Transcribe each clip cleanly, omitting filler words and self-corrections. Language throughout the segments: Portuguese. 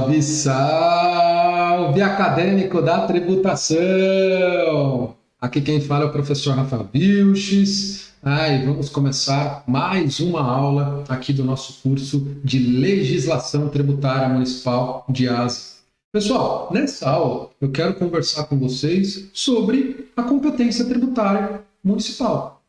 Salve, salve, acadêmico da tributação! Aqui quem fala é o professor Rafael Vilches. E vamos começar mais uma aula aqui do nosso curso de Legislação Tributária Municipal de ASE. Pessoal, nessa aula eu quero conversar com vocês sobre a competência tributária municipal.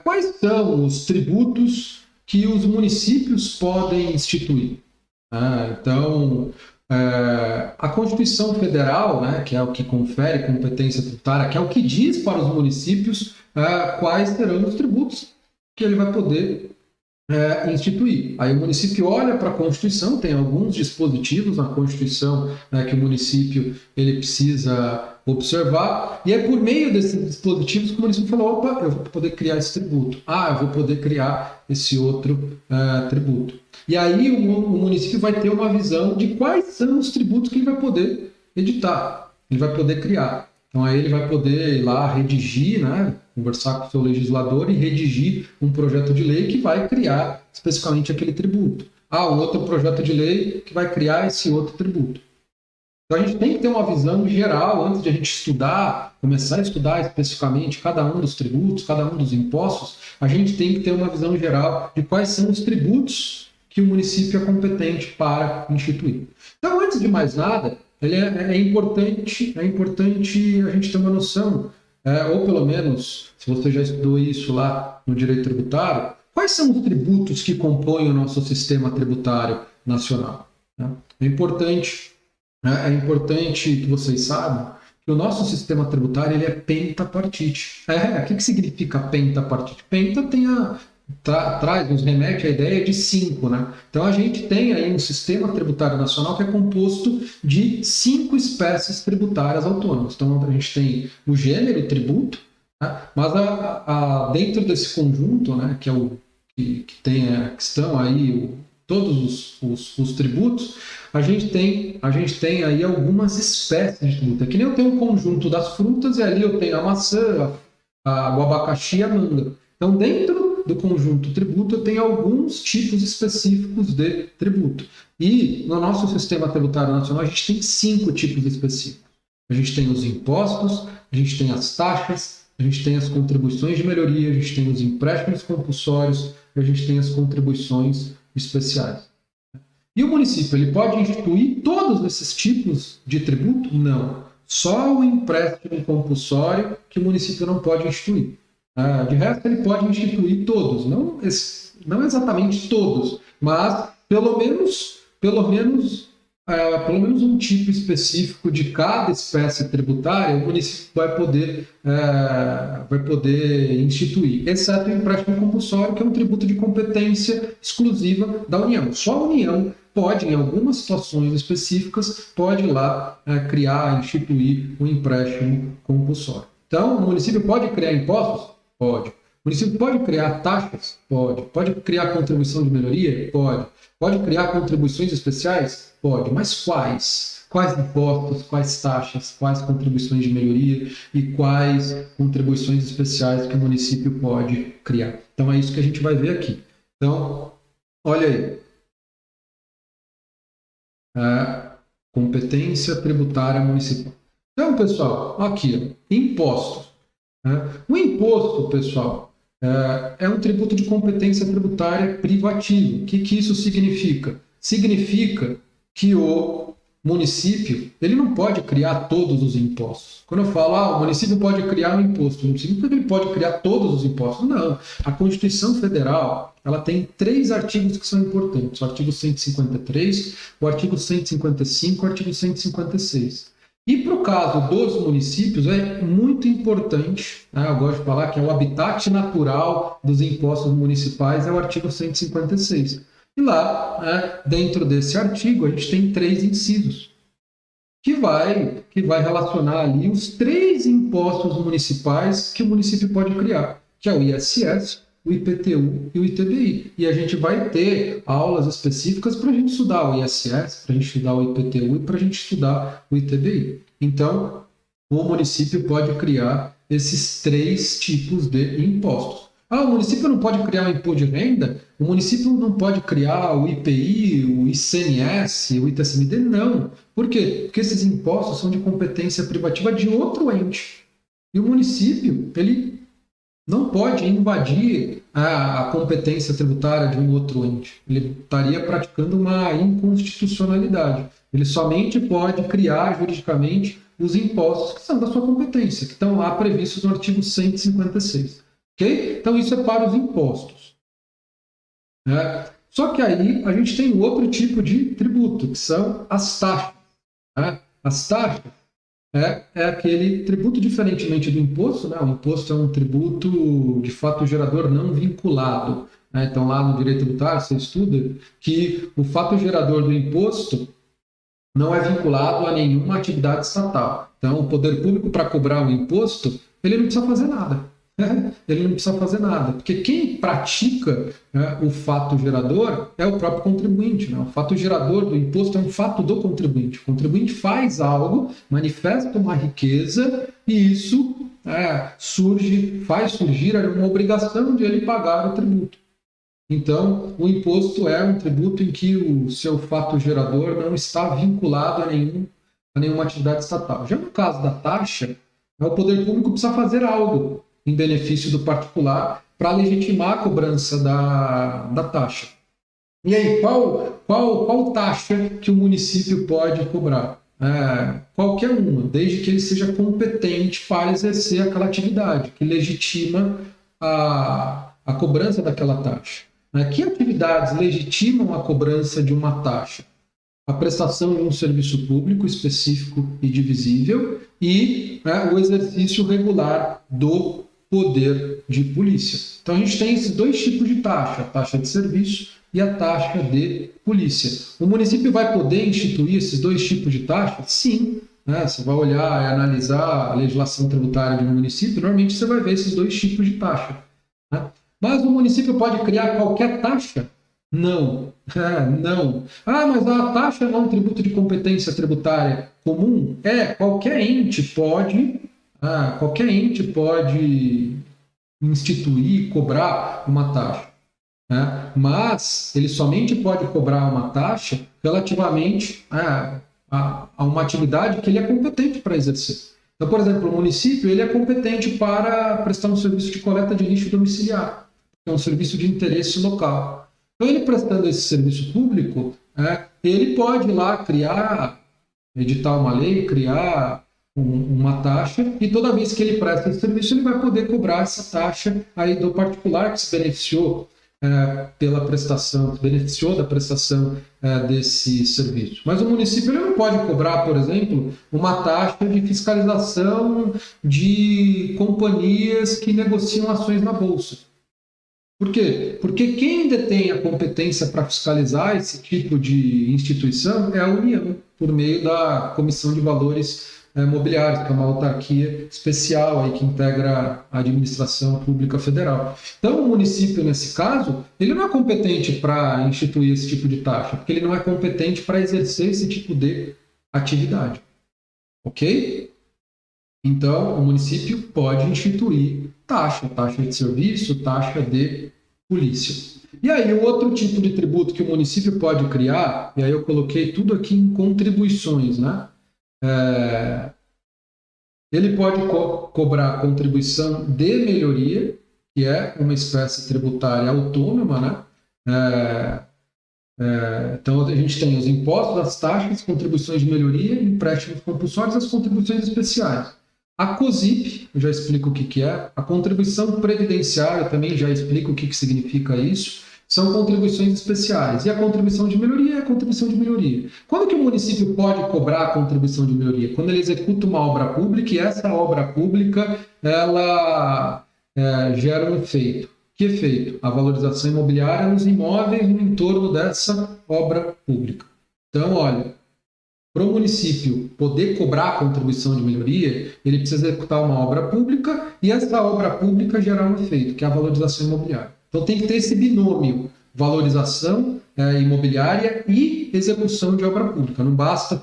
Quais são os tributos que os municípios podem instituir? A Constituição Federal, que é o que confere competência tributária, que é o que diz para os municípios quais serão os tributos que ele vai poder instituir. Aí o município olha para a Constituição, tem alguns dispositivos na Constituição que o município ele precisa observar, e é por meio desses dispositivos que o município falou: opa, eu vou poder criar esse tributo, eu vou poder criar esse outro tributo. E aí o município vai ter uma visão de quais são os tributos que ele vai poder editar, ele vai poder criar. Então aí ele vai poder ir lá redigir, conversar com o seu legislador e redigir um projeto de lei que vai criar especificamente aquele tributo. Um outro projeto de lei que vai criar esse outro tributo. Então a gente tem que ter uma visão geral antes de a gente estudar, começar a estudar especificamente cada um dos tributos, cada um dos impostos. A gente tem que ter uma visão geral de quais são os tributos que o município é competente para instituir. Então, antes de mais nada, é importante a gente ter uma noção, ou pelo menos, se você já estudou isso lá no direito tributário, quais são os tributos que compõem o nosso sistema tributário nacional. É importante que vocês saibam que o nosso sistema tributário ele é pentapartite. O que significa pentapartite? Penta nos remete à ideia de 5, Então a gente tem aí um sistema tributário nacional que é composto de 5 espécies tributárias autônomas. Então a gente tem o gênero tributo, mas dentro desse conjunto, que é o que estão aí todos os tributos, a gente tem aí algumas espécies de tributo. Aqui nem eu tenho o conjunto das frutas e ali eu tenho a maçã, o abacaxi e a manga. Então dentro do conjunto tributo, eu tenho alguns tipos específicos de tributo. E no nosso sistema tributário nacional, a gente tem 5 tipos específicos. A gente tem os impostos, a gente tem as taxas, a gente tem as contribuições de melhoria, a gente tem os empréstimos compulsórios, a gente tem as contribuições especiais. E o município, ele pode instituir todos esses tipos de tributo? Não. Só o empréstimo compulsório que o município não pode instituir. De resto, ele pode instituir todos, não exatamente todos, mas pelo menos um tipo específico de cada espécie tributária o município vai poder instituir, exceto o empréstimo compulsório, que é um tributo de competência exclusiva da União. Só a União pode, em algumas situações específicas, pode ir lá instituir o empréstimo compulsório. Então, o município pode criar impostos? Pode. O município pode criar taxas? Pode. Pode criar contribuição de melhoria? Pode. Pode criar contribuições especiais? Pode. Mas quais? Quais impostos, quais taxas, quais contribuições de melhoria e quais contribuições especiais que o município pode criar? Então é isso que a gente vai ver aqui. Então, olha aí. Competência tributária municipal. Então, pessoal, aqui, impostos. O imposto, pessoal, é um tributo de competência tributária privativo. O que isso significa? Significa que o município ele não pode criar todos os impostos. Quando eu falo, o município pode criar um imposto, não significa que ele pode criar todos os impostos. Não. A Constituição Federal ela tem 3 artigos que são importantes. O artigo 153, o artigo 155 e o artigo 156. E para o caso dos municípios, é muito importante, eu gosto de falar que é o habitat natural dos impostos municipais, é o artigo 156. E lá, dentro desse artigo, a gente tem 3 incisos, que vai relacionar ali os 3 impostos municipais que o município pode criar, que é o ISS, o IPTU e o ITBI. E a gente vai ter aulas específicas para a gente estudar o ISS, para a gente estudar o IPTU e para a gente estudar o ITBI. Então, o município pode criar esses 3 tipos de impostos. O município não pode criar um imposto de renda? O município não pode criar o IPI, o ICMS, o ITCMD? Não. Por quê? Porque esses impostos são de competência privativa de outro ente. E o município, ele não pode invadir a competência tributária de um outro ente. Ele estaria praticando uma inconstitucionalidade. Ele somente pode criar juridicamente os impostos que são da sua competência, que estão lá previstos no artigo 156. Okay? Então, isso é para os impostos. Só que aí a gente tem outro tipo de tributo, que são as taxas. As taxas é aquele tributo diferentemente do imposto. O imposto é um tributo de fato gerador não vinculado. Então, lá no direito tributário, você estuda que o fato gerador do imposto não é vinculado a nenhuma atividade estatal. Então, o poder público, para cobrar um imposto, ele não precisa fazer nada. Ele não precisa fazer nada, porque quem pratica o fato gerador é o próprio contribuinte. O fato gerador do imposto é um fato do contribuinte. O contribuinte faz algo, manifesta uma riqueza e isso faz surgir uma obrigação de ele pagar o tributo. Então, o imposto é um tributo em que o seu fato gerador não está vinculado a nenhuma atividade estatal. Já no caso da taxa, o poder público precisa fazer algo em benefício do particular para legitimar a cobrança da taxa. E aí, qual taxa que o município pode cobrar? Qualquer uma, desde que ele seja competente para exercer aquela atividade, que legitima a cobrança daquela taxa. Que atividades legitimam a cobrança de uma taxa? A prestação de um serviço público específico e divisível e o exercício regular do poder de polícia. Então, a gente tem esses dois tipos de taxa, a taxa de serviço e a taxa de polícia. O município vai poder instituir esses dois tipos de taxa? Sim. Você vai olhar e analisar a legislação tributária de um município, normalmente você vai ver esses dois tipos de taxa. Mas o município pode criar qualquer taxa? Não. Não. Mas a taxa não é um tributo de competência tributária comum? Qualquer ente pode instituir, cobrar uma taxa. Mas ele somente pode cobrar uma taxa relativamente a uma atividade que ele é competente para exercer. Então, por exemplo, o município ele é competente para prestar um serviço de coleta de lixo domiciliar, que é um serviço de interesse local. Então, ele prestando esse serviço público, ele pode ir lá editar uma lei, criar uma taxa, e toda vez que ele presta esse serviço, ele vai poder cobrar essa taxa aí do particular que se beneficiou pela prestação, se beneficiou da prestação desse serviço. Mas o município ele não pode cobrar, por exemplo, uma taxa de fiscalização de companhias que negociam ações na Bolsa. Por quê? Porque quem detém a competência para fiscalizar esse tipo de instituição é a União, por meio da Comissão de Valores Mobiliários, que é uma autarquia especial aí que integra a administração pública federal. Então, o município, nesse caso, ele não é competente para instituir esse tipo de taxa, porque ele não é competente para exercer esse tipo de atividade. Ok? Então, o município pode instituir taxa de serviço, taxa de polícia. E aí, o outro tipo de tributo que o município pode criar, e aí eu coloquei tudo aqui em contribuições, né? Ele pode cobrar contribuição de melhoria, que é uma espécie tributária autônoma, né? Então, a gente tem os impostos, as taxas, contribuições de melhoria, empréstimos compulsórios e as contribuições especiais. A COSIP, eu já explico o que é. A contribuição previdenciária, também já explico o que significa isso. São contribuições especiais. E a contribuição de melhoria é a contribuição de melhoria. Quando que o município pode cobrar a contribuição de melhoria? Quando ele executa uma obra pública e essa obra pública ela gera um efeito. Que efeito? A valorização imobiliária nos imóveis no entorno dessa obra pública. Então, olha, para o município poder cobrar a contribuição de melhoria, ele precisa executar uma obra pública e essa obra pública gerar um efeito, que é a valorização imobiliária. Então tem que ter esse binômio, valorização imobiliária e execução de obra pública. Não basta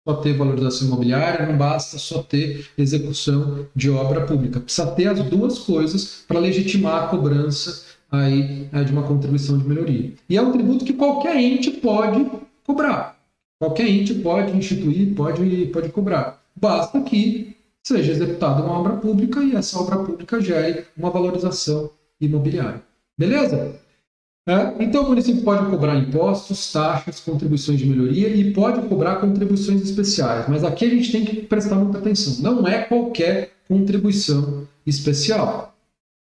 só ter valorização imobiliária, não basta só ter execução de obra pública. Precisa ter as duas coisas para legitimar a cobrança aí, de uma contribuição de melhoria. E é um tributo que qualquer ente pode cobrar. Qualquer ente pode instituir, pode cobrar. Basta que seja executada uma obra pública e essa obra pública gere uma valorização imobiliária. Beleza? Então, o município pode cobrar impostos, taxas, contribuições de melhoria e pode cobrar contribuições especiais. Mas aqui a gente tem que prestar muita atenção. Não é qualquer contribuição especial.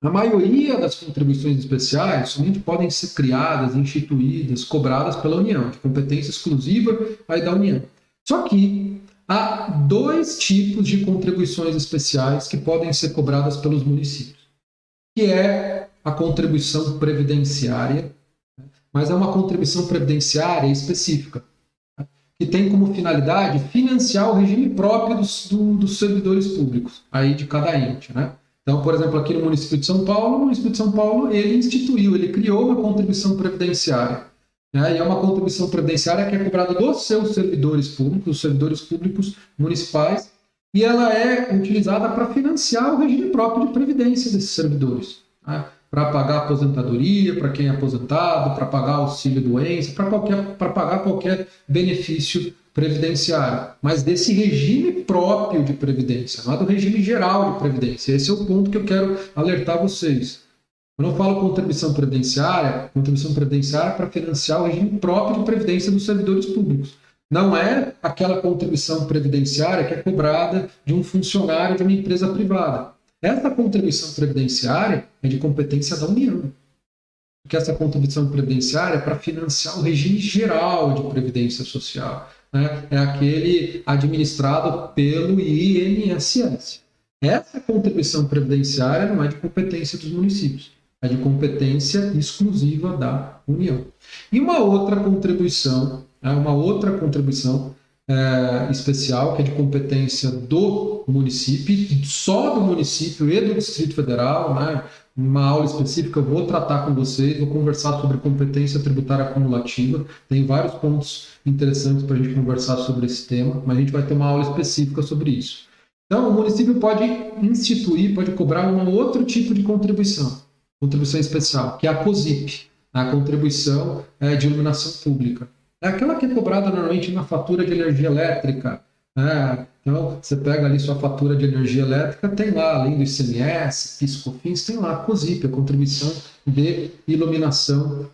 A maioria das contribuições especiais somente podem ser criadas, instituídas, cobradas pela União, de competência exclusiva aí da União. Só que há dois tipos de contribuições especiais que podem ser cobradas pelos municípios, que é a contribuição previdenciária, mas é uma contribuição previdenciária específica, que tem como finalidade financiar o regime próprio dos servidores públicos, aí de cada ente, né? Então, por exemplo, aqui no município de São Paulo, o município de São Paulo, ele criou uma contribuição previdenciária, né? E é uma contribuição previdenciária que é cobrada dos seus servidores públicos, os servidores públicos municipais, e ela é utilizada para financiar o regime próprio de previdência desses servidores, né? Para pagar aposentadoria, para quem é aposentado, para pagar auxílio-doença, para pagar qualquer benefício previdenciário, mas desse regime próprio de previdência, não é do regime geral de previdência. Esse é o ponto que eu quero alertar vocês. Quando eu falo contribuição previdenciária é para financiar o regime próprio de previdência dos servidores públicos. Não é aquela contribuição previdenciária que é cobrada de um funcionário de uma empresa privada. Essa contribuição previdenciária é de competência da União, porque essa contribuição previdenciária é para financiar o regime geral de previdência social, né? É aquele administrado pelo INSS. Essa contribuição previdenciária não é de competência dos municípios, é de competência exclusiva da União. E uma outra contribuição especial, que é de competência do município, só do município e do Distrito Federal, né? Uma aula específica eu vou tratar com vocês, vou conversar sobre competência tributária acumulativa, tem vários pontos interessantes para a gente conversar sobre esse tema, mas a gente vai ter uma aula específica sobre isso. Então, o município pode pode cobrar um outro tipo de contribuição especial, que é a COSIP, a contribuição de iluminação pública. É aquela que é cobrada normalmente na fatura de energia elétrica, né? Então, você pega ali sua fatura de energia elétrica, tem lá, além do ICMS, PIS, COFINS, tem lá a COSIP, a contribuição de iluminação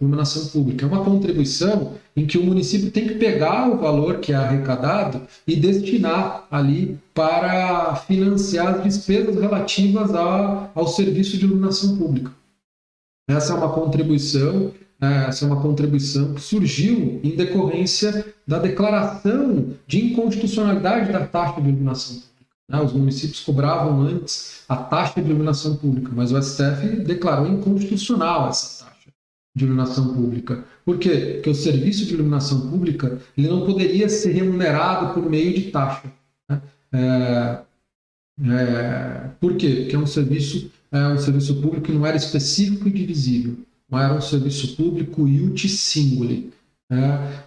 pública. É uma contribuição em que o município tem que pegar o valor que é arrecadado e destinar ali para financiar as despesas relativas ao serviço de iluminação pública. Essa é uma contribuição que surgiu em decorrência da declaração de inconstitucionalidade da taxa de iluminação pública. Os municípios cobravam antes a taxa de iluminação pública, mas o STF declarou inconstitucional essa taxa de iluminação pública. Por quê? Porque o serviço de iluminação pública ele não poderia ser remunerado por meio de taxa. Por quê? Porque é um serviço público que não era específico e divisível. Era um serviço público iuti singuli.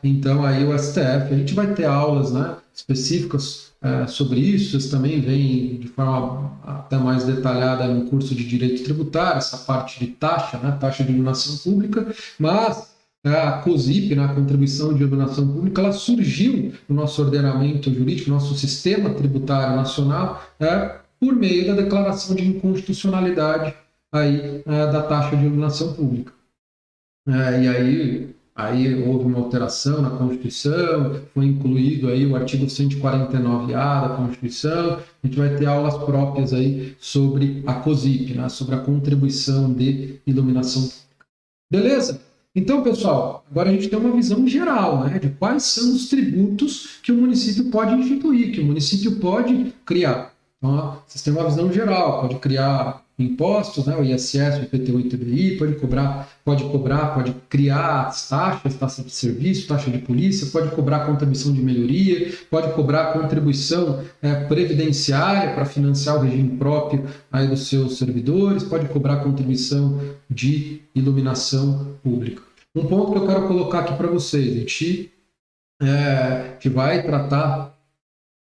Então, aí o STF, a gente vai ter aulas, né, específicas sobre isso, vocês também veem de forma até mais detalhada no curso de Direito Tributário, essa parte de taxa, né, taxa de iluminação pública, mas a COSIP, né, a Contribuição de Iluminação Pública, ela surgiu no nosso ordenamento jurídico, no nosso sistema tributário nacional, por meio da declaração de inconstitucionalidade da taxa de iluminação pública. E aí houve uma alteração na Constituição, foi incluído aí o artigo 149A da Constituição. A gente vai ter aulas próprias aí sobre a COSIP, né, sobre a contribuição de iluminação pública. Beleza? Então, pessoal, agora a gente tem uma visão geral, né, de quais são os tributos que o município pode instituir, que o município pode criar. Então, vocês têm uma visão geral, pode criar impostos, né, o ISS, o IPTU e o ITBI, pode criar taxa de serviço, taxa de polícia, pode cobrar contribuição de melhoria, pode cobrar contribuição previdenciária para financiar o regime próprio aí dos seus servidores, pode cobrar contribuição de iluminação pública. Um ponto que eu quero colocar aqui para vocês, a gente vai tratar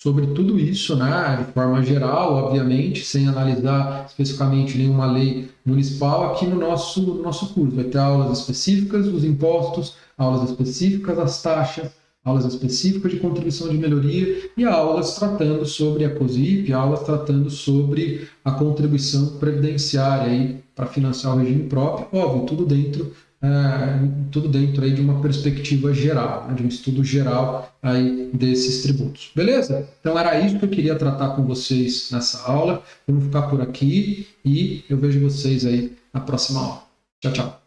sobre tudo isso, né, de forma geral, obviamente, sem analisar especificamente nenhuma lei municipal, aqui no nosso curso. Vai ter aulas específicas dos impostos, aulas específicas das taxas, aulas específicas de contribuição de melhoria e aulas tratando sobre a COSIP, aulas tratando sobre a contribuição previdenciária para financiar o regime próprio, óbvio, tudo dentro aí de uma perspectiva geral, né, de um estudo geral aí desses tributos. Beleza? Então era isso que eu queria tratar com vocês nessa aula. Vamos ficar por aqui e eu vejo vocês aí na próxima aula. Tchau, tchau.